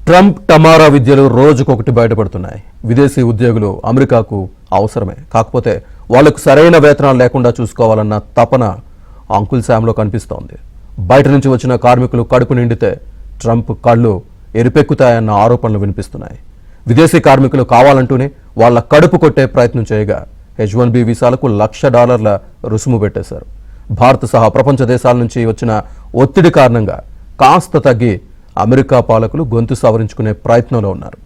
Trump టమారా విద్యలు రోజుకొకటి బయటపడుతున్నాయి. విదేశీ ఉద్యోగులు అమెరికాకు అవసరమే, కాకపోతే వాళ్లకు సరైన వేతనాలు లేకుండా చూసుకోవాలన్న తపన అంకుల్ శామ్లో కనిపిస్తోంది. బయట నుంచి వచ్చిన కార్మికులు కడుపు నిండితే ట్రంప్ కళ్ళు ఎరిపెక్కుతాయన్న ఆరోపణలు వినిపిస్తున్నాయి. విదేశీ కార్మికులు కావాలంటూనే వాళ్ల కడుపు కొట్టే ప్రయత్నం చేయగా H-1B వీసాలకు $1,00,000 రుసుము పెట్టేశారు. భారత్ సహా ప్రపంచ దేశాల నుంచి వచ్చిన ఒత్తిడి కారణంగా కాస్త తగ్గి అమెరికా పాలకులు గొంతు సవరించుకునే ప్రయత్నంలో ఉన్నారు.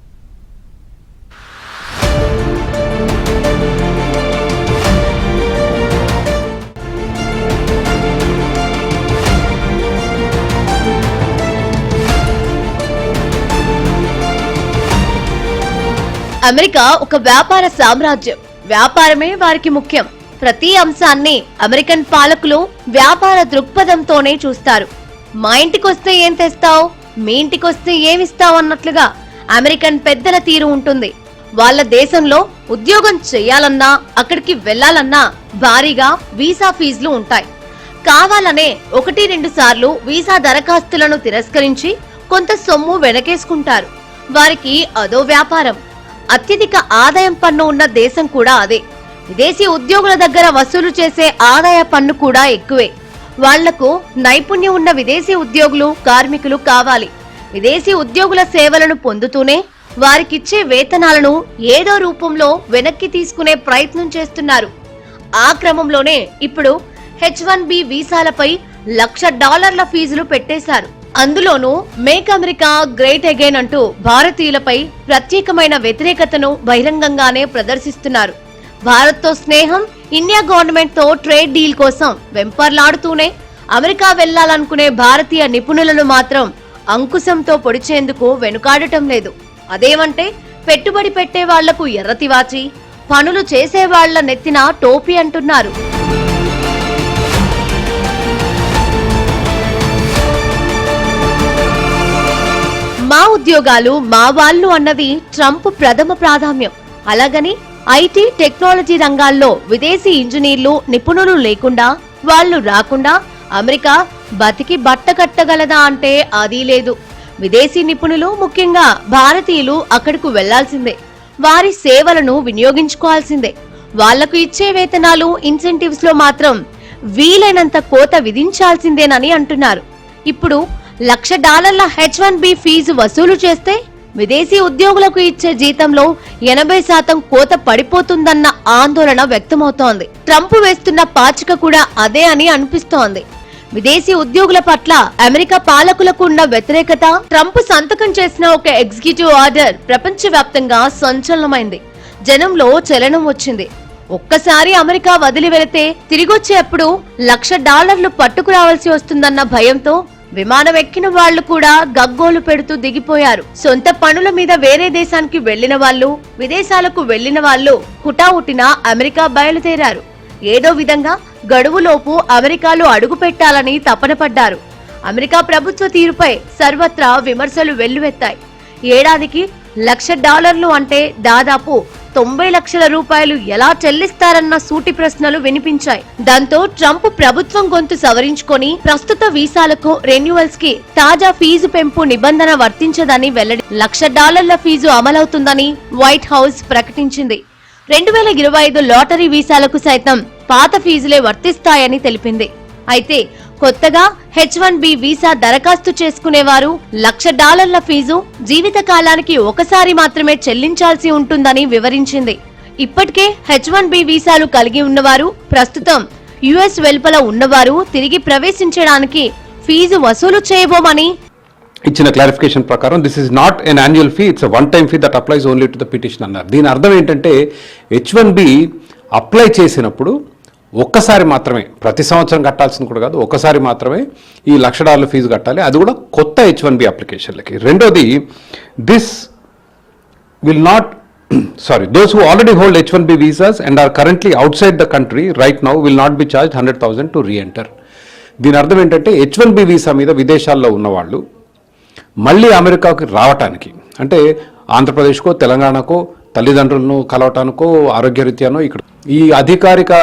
అమెరికా ఒక వ్యాపార సామ్రాజ్యం. వ్యాపారమే వారికి ముఖ్యం. ప్రతి అంశాన్ని అమెరికన్ పాలకులు వ్యాపార దృక్పథంతోనే చూస్తారు. మా ఇంటికొస్తే ఏం తెస్తావు, మీ ఇంటికొస్తే ఏమిస్తావు అన్నట్లుగా అమెరికన్ పెద్దల తీరు ఉంటుంది. వాళ్ళ దేశంలో ఉద్యోగం చేయాలన్నా అక్కడికి వెళ్లాలన్నా భారీగా వీసా ఫీజులు ఉంటాయి. కావాలనే 1-2 సార్లు వీసా దరఖాస్తులను తిరస్కరించి కొంత సొమ్ము వెనకేసుకుంటారు. వారికి అదో వ్యాపారం. అత్యధిక ఆదాయం పన్ను ఉన్న దేశం కూడా అదే. విదేశీ ఉద్యోగుల దగ్గర వసూలు చేసే ఆదాయ పన్ను కూడా ఎక్కువే. వాళ్లకు నైపుణ్యం ఉన్న విదేశీ ఉద్యోగులు, కార్మికులు కావాలి. విదేశీ ఉద్యోగుల సేవలను పొందుతూనే వారికిచ్చే వేతనాలను ఏదో రూపంలో వెనక్కి తీసుకునే ప్రయత్నం చేస్తున్నారు. ఆ క్రమంలోనే ఇప్పుడు H-1B వీసాలపై $1,00,000 ఫీజులు పెట్టేశారు. అందులోనూ మేక్ అమెరికా గ్రేట్ అగైన్ అంటూ భారతీయులపై ప్రత్యేకమైన వ్యతిరేకతను బహిరంగంగానే ప్రదర్శిస్తున్నారు. భారత్తో స్నేహం, ఇండియా గవర్నమెంట్ తో ట్రేడ్ డీల్ కోసం వెంపర్లాడుతూనే అమెరికా వెళ్లాలనుకునే భారతీయ నిపుణులను మాత్రం అంకుశంతో పొడిచేందుకు వెనుకాడటం లేదు. అదేమంటే పెట్టుబడి పెట్టే వాళ్లకు ఎర్రతివాచి, పనులు చేసే వాళ్ల నెత్తిన టోపీ అంటున్నారు. మా ఉద్యోగాలు మా వాళ్ళు అన్నది ట్రంప్ ప్రథమ ప్రాధాన్యం. అలాగని ఐటీ, టెక్నాలజీ రంగాల్లో విదేశీ ఇంజనీర్లు, నిపుణులు లేకుండా, వాళ్లు రాకుండా అమెరికా బతికి బట్ట కట్టగలదా అంటే అదీ లేదు. విదేశీ నిపుణులు, ముఖ్యంగా భారతీయులు అక్కడకు వెళ్లాల్సిందే. వారి సేవలను వినియోగించుకోవాల్సిందే. వాళ్లకు ఇచ్చే వేతనాలు, ఇన్సెంటివ్స్ లో మాత్రం వీలైనంత కోత విధించాల్సిందేనని అంటున్నారు. ఇప్పుడు $1,00,000 H-1B ఫీజు వసూలు చేస్తే విదేశీ ఉద్యోగులకు ఇచ్చే జీతంలో 80% కోత పడిపోతుందన్న ఆందోళన వ్యక్తమవుతోంది. ట్రంప్ వేస్తున్న పాచిక కూడా అదే అని అనిపిస్తోంది. విదేశీ ఉద్యోగుల పట్ల అమెరికా పాలకులకు ఉన్న వ్యతిరేకత, ట్రంప్ సంతకం చేసిన ఒక ఎగ్జిక్యూటివ్ ఆర్డర్ ప్రపంచవ్యాప్తంగా సంచలనమైంది. జనంలో చలనం వచ్చింది. ఒక్కసారి అమెరికా వదిలి వెళితే తిరిగొచ్చేప్పుడు $1,00,000 పట్టుకురావాల్సి వస్తుందన్న భయంతో విమానం ఎక్కిన వాళ్లు కూడా గగ్గోలు పెడుతూ దిగిపోయారు. సొంత పనుల మీద వేరే దేశానికి వెళ్లిన వాళ్లు, విదేశాలకు వెళ్లిన వాళ్లు హుటాహుటిన అమెరికా బయలుదేరారు. ఏదో విధంగా గడువులోపు అమెరికాలో అడుగు పెట్టాలని తపన పడ్డారు. అమెరికా ప్రభుత్వ తీరుపై సర్వత్రా విమర్శలు వెల్లువెత్తాయి. ఏడాదికి $1,00,000 అంటే దాదాపు 90 లక్షల రూపాయలు ఎలా చెల్లిస్తారన్న సూటి ప్రశ్నలు వినిపించాయి. దాంతో ట్రంప్ ప్రభుత్వం గొంతు సవరించుకొని ప్రస్తుత వీసాలకు, రెన్యువల్స్ కి తాజా ఫీజు పెంపు నిబంధన వర్తించదని వెల్లడి. $1,00,000 ఫీజు అమలవుతుందని వైట్ హౌస్ ప్రకటించింది. 2025 లాటరీ వీసాలకు సైతం పాత ఫీజులే వర్తిస్తాయని తెలిపింది. అయితే కొత్తగా H-1B వీసా దరఖాస్తు చేసుకునేవారు $1,00,000 ఫీజు జీవితకాలానికి ఒకసారి మాత్రమే చెల్లించాల్సి ఉంటుందని వివరించింది. ఇప్పటికే H-1B వీసాలు కలిగి ఉన్నవారు, ప్రస్తుతం US వెలుపల ఉన్నవారు తిరిగి ప్రవేశించడానికి ఫీజు వసూలు చేయబోమని ఇచ్చిన క్లారిఫికేషన్ ప్రకారం this is not an annual fee, it's one time fee that applies only to the petition అన్నారు. దీని అర్థం ఏంటంటే H-1B అప్లై చేసినప్పుడు ఒక్కసారి మాత్రమే, ప్రతి సంవత్సరం కట్టాల్సింది కూడా కాదు, ఒక్కసారి మాత్రమే ఈ $1,00,000 ఫీజు కట్టాలి. అది కూడా కొత్త H-1B అప్లికేషన్లకి. రెండోది, this will not those who already hold H-1B visas and are currently outside the country right now will not be charged $100,000 to re-enter. దీని అర్థం ఏంటంటే H-1B వీసా మీద విదేశాల్లో ఉన్నవాళ్ళు మళ్ళీ అమెరికాకు రావటానికి, అంటే ఆంధ్రప్రదేశ్కో తెలంగాణకో తల్లిదండ్రులను కలవటానికో ఆరోగ్యరీత్యానో ఇక్కడ ఈ అధికారిక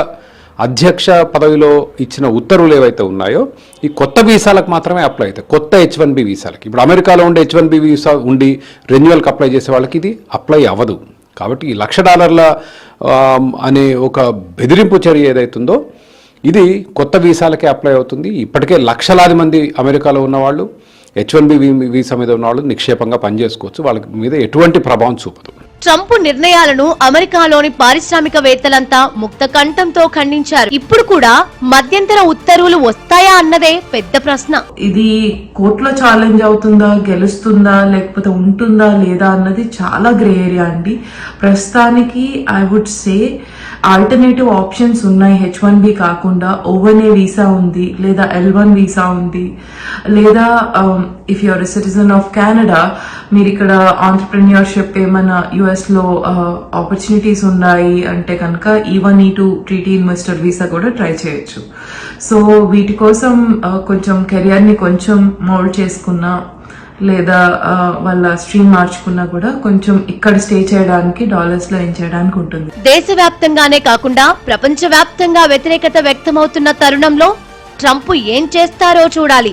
అధ్యక్ష పదవిలో ఇచ్చిన ఉత్తర్వులు ఏవైతే ఉన్నాయో ఈ కొత్త వీసాలకు మాత్రమే అప్లై అవుతాయి, కొత్త H1B వీసాలకి. ఇప్పుడు అమెరికాలో ఉండే H1B వీసా ఉండి రెన్యువల్కి అప్లై చేసే వాళ్ళకి ఇది అప్లై అవ్వదు. కాబట్టి ఈ $1,00,000 అనే ఒక బెదిరింపు చర్య ఏదైతుందో ఇది కొత్త వీసాలకే అప్లై అవుతుంది. ఇప్పటికే లక్షలాది మంది అమెరికాలో ఉన్నవాళ్ళు H1B వీసా మీద ఉన్న వాళ్ళు నిక్షేపంగా పనిచేసుకోవచ్చు, వాళ్ళ మీద ఎటువంటి ప్రభావం చూపదు. ట్రంప్ నిర్ణయాలను అమెరికాలోని పారిశ్రామికవేత్తలంతా ముక్త కంఠంతో ఖండించారు. ఇప్పుడు కూడా మధ్యంతర ఉత్తర్వులు వస్తాయా అన్నదే పెద్ద ప్రశ్న. ఇది కోర్టులో ఛాలెంజ్ అవుతుందా, గెలుస్తుందా, లేకపోతే ఉంటుందా లేదా అన్నది చాలా గ్రే ఏరియా అండి. ప్రస్తుతానికి I would say alternative options ఉన్నాయి. H1B కాకుండా O1A వీసా ఉంది, లేదా L1 వీసా ఉంది, లేదా if you're a citizen of Canada మీరు ఇక్కడ ఆంటర్ప్రెన్యూర్షిప్ ఏమైనా US లో ఆపర్చునిటీస్ ఉన్నాయి అంటే కనుక E1 E2 treaty investor visa కూడా ట్రై చేయొచ్చు. సో వీటి కోసం కొంచెం కెరియర్ని కొంచెం మోల్డ్ చేసుకున్నా లేదా వాళ్ళ స్ట్రీమ్ మార్చుకున్నా కూడా కొంచెం ఇక్కడ స్టే చేయడానికి డాలర్స్ లో ఏం చేయడానికి ఉంటుంది. దేశవ్యాప్తంగానే కాకుండా ప్రపంచవ్యాప్తంగా వ్యతిరేకత వ్యక్తమవుతున్న తరుణంలో ట్రంప్ ఏం చేస్తారో చూడాలి.